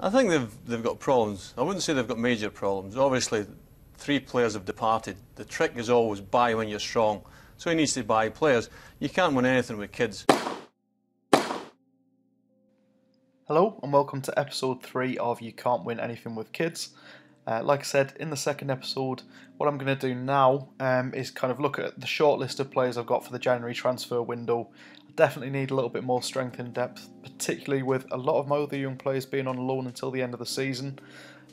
I think they've got problems. I wouldn't say they've got major problems. Obviously, 3 players have departed. The trick is always buy when you're strong. So he needs to buy players. You can't win anything with kids. Hello and welcome to episode 3 of You Can't Win Anything with Kids. Like I said in the second episode, what I'm going to do now is kind of look at the short list of players I've got for the January transfer window. I definitely need a little bit more strength in depth, particularly with a lot of my other young players being on loan until the end of the season.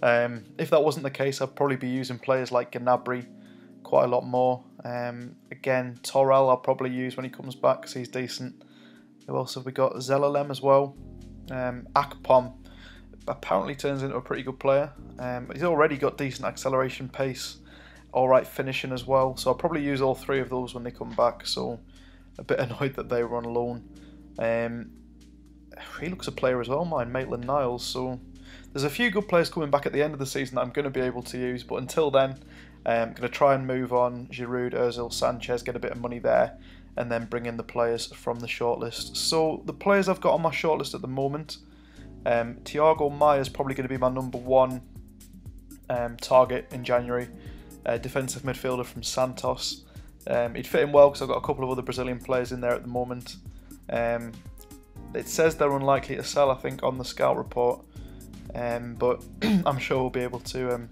If that wasn't the case, I'd probably be using players like Gnabry quite a lot more. Again, Torrell I'll probably use when he comes back because he's decent. Who else have we got? Zelalem as well. Akpom apparently turns into a pretty good player. He's already got decent acceleration, pace, alright finishing as well. So I'll probably use all 3 of those when they come back. So a bit annoyed that they were on loan. He looks a player as well, mine, Maitland-Niles. So there's a few good players coming back at the end of the season that I'm going to be able to use. But until then, I'm going to try and move on Giroud, Ozil, Sanchez, get a bit of money there, and then bring in the players from the shortlist. So the players I've got on my shortlist at the moment, Thiago Maia is probably going to be my number 1 target in January. Defensive midfielder from Santos. He'd fit in well because I've got a couple of other Brazilian players in there at the moment. It says they're unlikely to sell, I think, on the scout report, but I'm sure we'll be able to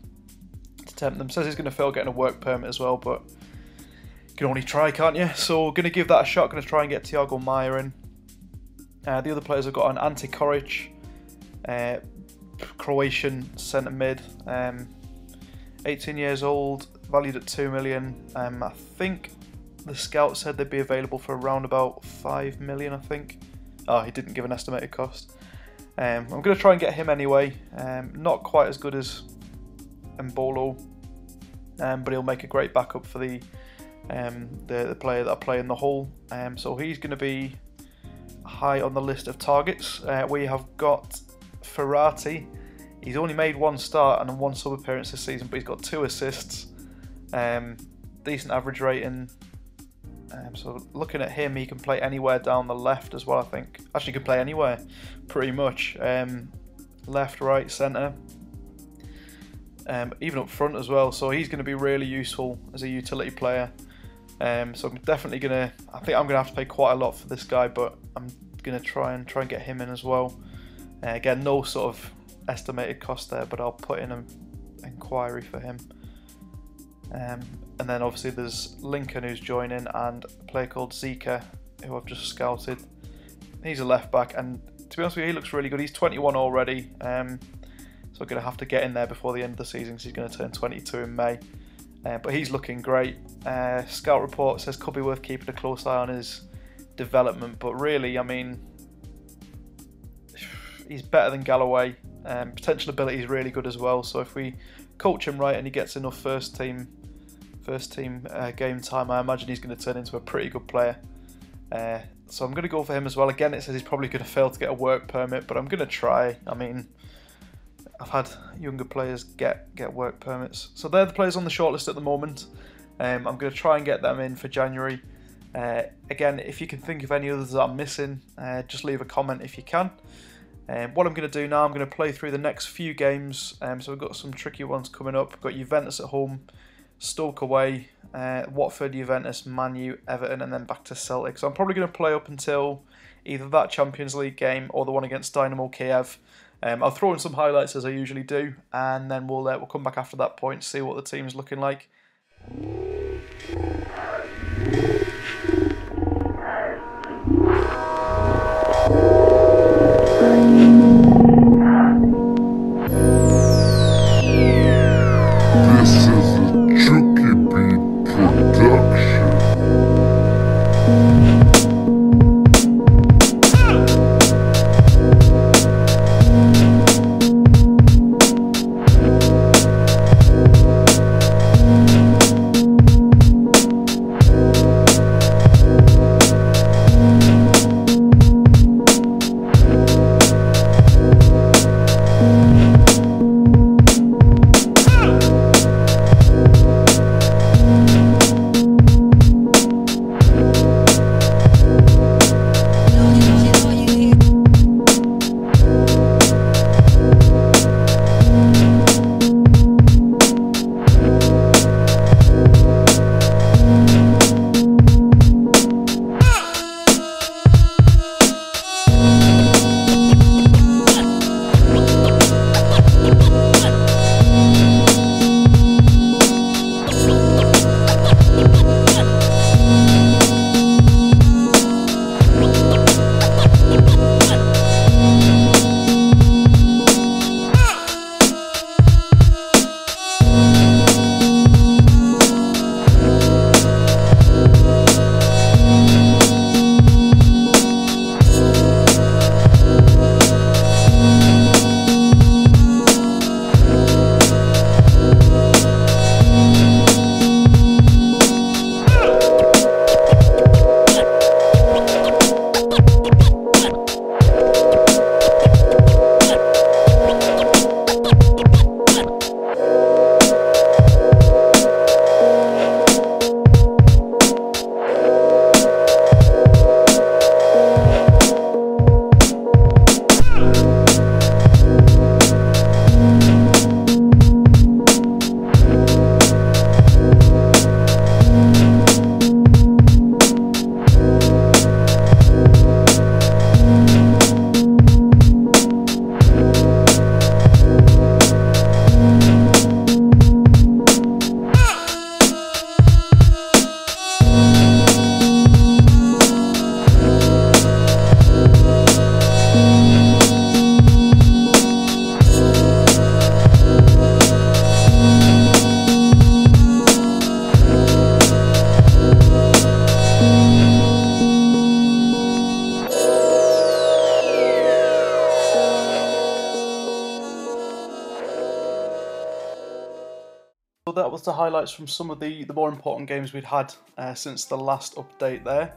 tempt them. It says he's going to fail getting a work permit as well, but you can only try, can't you? So going to give that a shot. Going to try and get Thiago Maia in. The other players I've got on Ante Koric, Croatian centre mid, 18 years old, valued at 2 million. I think the scout said they'd be available for around about 5 million, I think. Oh, he didn't give an estimated cost. I'm going to try and get him anyway. Not quite as good as Embolo, but he'll make a great backup for the player that I play in the Hull. So he's going to be high on the list of targets. We have got Ferrati. He's only made 1 start and 1 sub appearance this season, but he's got 2 assists. Decent average rating. So looking at him, he can play anywhere down the left as well, I think. Actually, he can play anywhere, pretty much. Left, right, centre. Even up front as well. So he's going to be really useful as a utility player. So I'm definitely going to... I think I'm going to have to pay quite a lot for this guy, but I'm going to try and get him in as well. Again, no sort of estimated cost there, but I'll put in an inquiry for him. And then obviously there's Lincoln who's joining, and a player called Zika who I've just scouted. He's a left back, and to be honest with you, he looks really good. He's 21 already, so I'm going to have to get in there before the end of the season because he's going to turn 22 in May. But he's looking great. Scout report says could be worth keeping a close eye on his development, but really, I mean, he's better than Galloway. Potential ability is really good as well, so if we coach him right and he gets enough first team game time, I imagine he's going to turn into a pretty good player. So I'm going to go for him as well. Again, it says he's probably going to fail to get a work permit, but I'm going to try. I mean, I've had younger players get work permits. So they're the players on the shortlist at the moment. I'm going to try and get them in for January. Again, if you can think of any others that I'm missing, just leave a comment if you can. What I'm going to do now, I'm going to play through the next few games. So we've got some tricky ones coming up. We've got Juventus at home, Stoke away, Watford, Juventus, Man U, Everton, and then back to Celtic. So I'm probably going to play up until either that Champions League game or the one against Dynamo Kiev. I'll throw in some highlights as I usually do, and then we'll come back after that point, see what the team's looking like. So that was the highlights from some of the more important games we'd had since the last update there.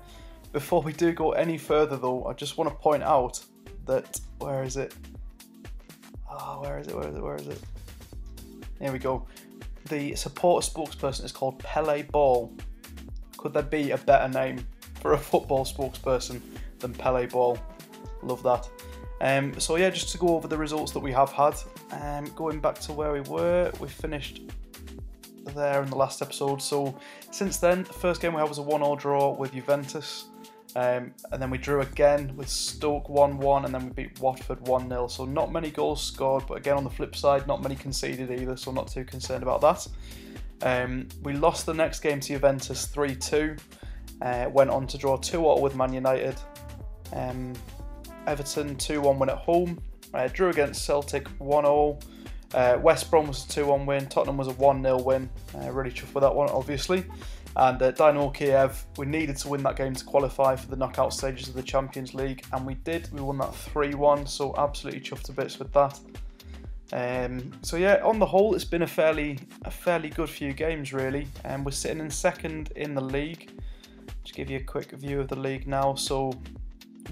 Before we do go any further though, I just want to point out that, where is it? Where is it? Here we go. The supporter spokesperson is called Pele Ball. Could there be a better name for a football spokesperson than Pele Ball? Love that. So yeah, just to go over the results that we have had. Going back to where we were, we finished there in the last episode. So since then, the first game we had was a 1-1 draw with Juventus. And then we drew again with Stoke 1-1, and then we beat Watford 1-0. So not many goals scored, but again on the flip side, not many conceded either, so not too concerned about that. We lost the next game to Juventus 3-2. Went on to draw 2-2 with Man United. Everton 2-1 win at home. Drew against Celtic 1-0. West Brom was a 2-1 win. Tottenham was a 1-0 win. Really chuffed with that one, obviously. And Dynamo Kiev, we needed to win that game to qualify for the knockout stages of the Champions League, and we did. We won that 3-1, so absolutely chuffed to bits with that. So yeah, on the whole, it's been a fairly good few games really. And we're sitting in second in the league. Just give you a quick view of the league now. So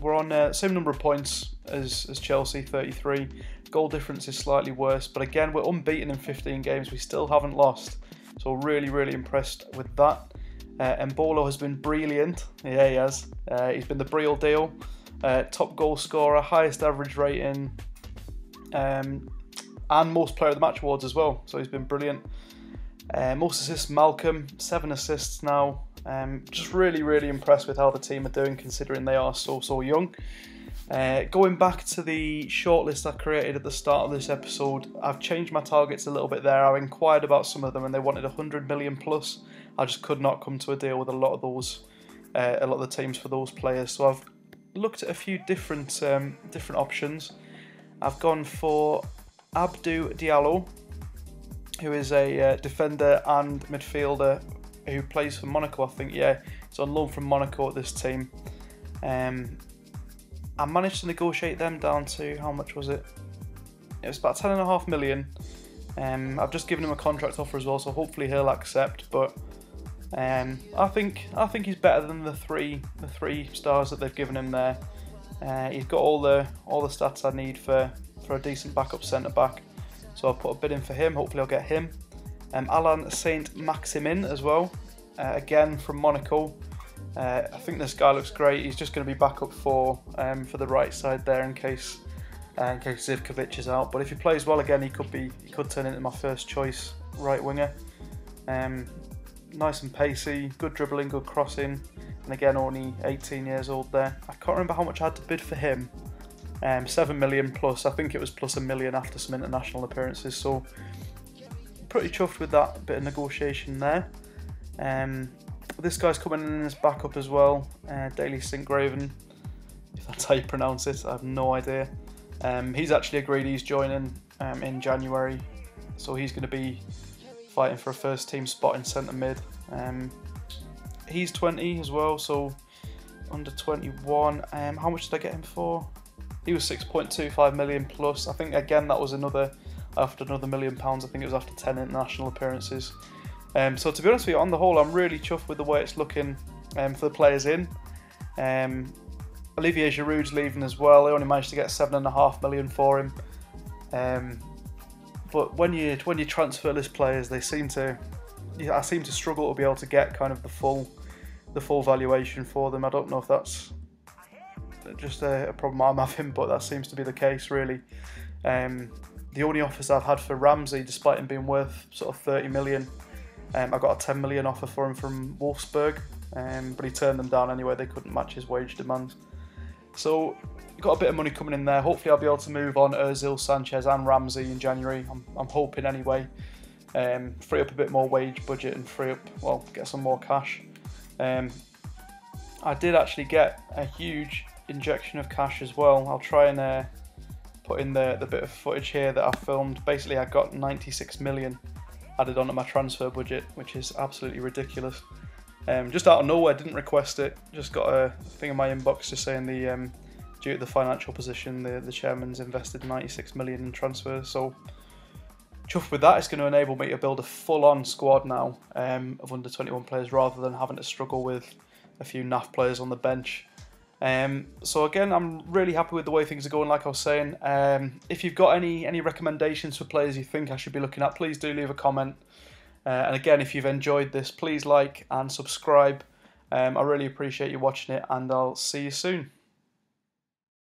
we're on same number of points as Chelsea, 33. Goal difference is slightly worse, but again, we're unbeaten in 15 games. We still haven't lost. So really impressed with that. Embolo has been brilliant. Yeah, he has. He's been the Breel deal. Top goal scorer, highest average rating, and most player of the match awards as well. So he's been brilliant. Most assists, Malcolm, 7 assists now. Just really impressed with how the team are doing, considering they are so young. Going back to the shortlist I created at the start of this episode, I've changed my targets a little bit there. I inquired about some of them and they wanted 100 million plus. I just could not come to a deal with a lot of the teams for those players. So I've looked at a few different options. I've gone for Abdou Diallo, who is a defender and midfielder who plays for Monaco, I think. Yeah, he's on loan from Monaco at this team. I managed to negotiate them down to, how much was it? It was about 10.5 million. I've just given him a contract offer as well, so hopefully he'll accept. But I think he's better than the three stars that they've given him there. He's got all the stats I need for a decent backup centre back. So I'll put a bid in for him. Hopefully I'll get him. Alan Saint-Maximin as well. Again from Monaco. I think this guy looks great. He's just going to be backup for the right side there in case Zivkovic is out. But if he plays well again, he could turn into my first choice right winger. Nice and pacey, good dribbling, good crossing, and again only 18 years old there. I can't remember how much I had to bid for him. 7 million plus. I think it was plus $1 million after some international appearances. So pretty chuffed with that bit of negotiation there. This guy's coming in as backup as well, Daily St. Graven, if that's how you pronounce it, I have no idea. He's actually agreed he's joining in January, so he's going to be fighting for a first team spot in centre mid. He's 20 as well, so under 21. How much did I get him for? He was 6.25 million plus. I think again that was after another £1 million. I think it was after 10 international appearances. So to be honest with you, on the whole, I'm really chuffed with the way it's looking for the players in. Olivier Giroud's leaving as well. They only managed to get 7.5 million for him. But when you transfer list players, I seem to struggle to be able to get kind of the full valuation for them. I don't know if that's just a problem I'm having, but that seems to be the case really. The only offers I've had for Ramsey, despite him being worth sort of 30 million. I got a 10 million offer for him from Wolfsburg, but he turned them down anyway. They couldn't match his wage demand. So got a bit of money coming in there. Hopefully I'll be able to move on Ozil, Sanchez and Ramsey in January. I'm hoping anyway. Free up a bit more wage budget and get some more cash. I did actually get a huge injection of cash as well. I'll try and put in the bit of footage here that I filmed. Basically I got 96 million added onto my transfer budget, which is absolutely ridiculous. Just out of nowhere, didn't request it, just got a thing in my inbox just saying due to the financial position, the chairman's invested 96 million in transfers. So chuffed with that. It's going to enable me to build a full-on squad now of under 21 players rather than having to struggle with a few naff players on the bench. So again, I'm really happy with the way things are going, like I was saying. If you've got any recommendations for players you think I should be looking at, please do leave a comment. And again, if you've enjoyed this, please like and subscribe. I really appreciate you watching it, and I'll see you soon.